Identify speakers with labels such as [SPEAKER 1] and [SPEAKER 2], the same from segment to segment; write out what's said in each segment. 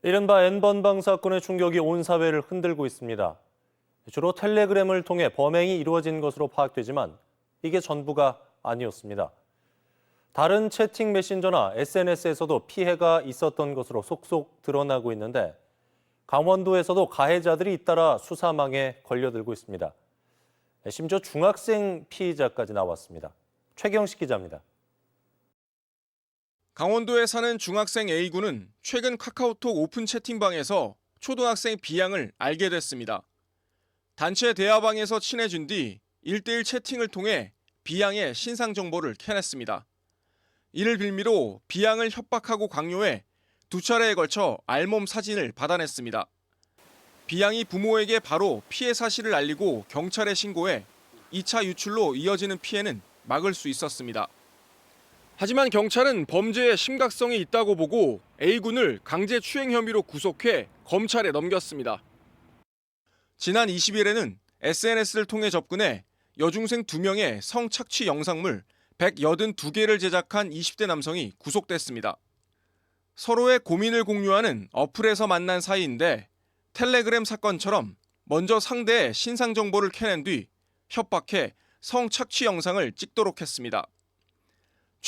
[SPEAKER 1] 이른바 N번방 사건의 충격이 온 사회를 흔들고 있습니다. 주로 텔레그램을 통해 범행이 이루어진 것으로 파악되지만 이게 전부가 아니었습니다. 다른 채팅 메신저나 SNS에서도 피해가 있었던 것으로 속속 드러나고 있는데 강원도에서도 가해자들이 잇따라 수사망에 걸려들고 있습니다. 심지어 중학생 피의자까지 나왔습니다. 최경식 기자입니다.
[SPEAKER 2] 강원도에 사는 중학생 A군은 최근 카카오톡 오픈 채팅방에서 초등학생 B양을 알게 됐습니다. 단체 대화방에서 친해진 뒤 1대1 채팅을 통해 B양의 신상 정보를 캐냈습니다. 이를 빌미로 B양을 협박하고 강요해 두 차례에 걸쳐 알몸 사진을 받아냈습니다. B양이 부모에게 바로 피해 사실을 알리고 경찰에 신고해 2차 유출로 이어지는 피해는 막을 수 있었습니다. 하지만 경찰은 범죄의 심각성이 있다고 보고 A군을 강제추행 혐의로 구속해 검찰에 넘겼습니다. 지난 20일에는 SNS를 통해 접근해 여중생 2명의 성착취 영상물 182개를 제작한 20대 남성이 구속됐습니다. 서로의 고민을 공유하는 어플에서 만난 사이인데 텔레그램 사건처럼 먼저 상대의 신상 정보를 캐낸 뒤 협박해 성착취 영상을 찍도록 했습니다.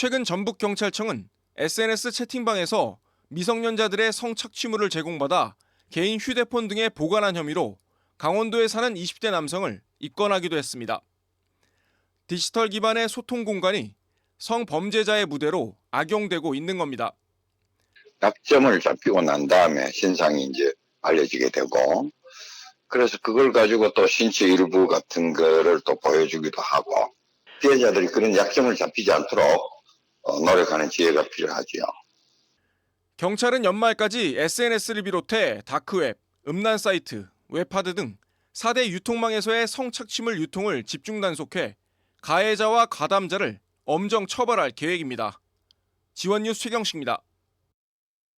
[SPEAKER 2] 최근 전북경찰청은 SNS 채팅방에서 미성년자들의 성착취물을 제공받아 개인 휴대폰 등에 보관한 혐의로 강원도에 사는 20대 남성을 입건하기도 했습니다. 디지털 기반의 소통 공간이 성범죄자의 무대로 악용되고 있는 겁니다.
[SPEAKER 3] 약점을 잡히고 난 다음에 신상이 이제 알려지게 되고, 그래서 그걸 가지고 또 신체 일부 같은 거를 또 보여주기도 하고, 피해자들이 그런 약점을 잡히지 않도록 노력하는 지혜가 필요하지요.
[SPEAKER 2] 경찰은 연말까지 SNS를 비롯해 다크웹, 음란 사이트, 웹하드 등 4대 유통망에서의 성착취물 유통을 집중 단속해 가해자와 가담자를 엄정 처벌할 계획입니다. 지원뉴스 최경식입니다.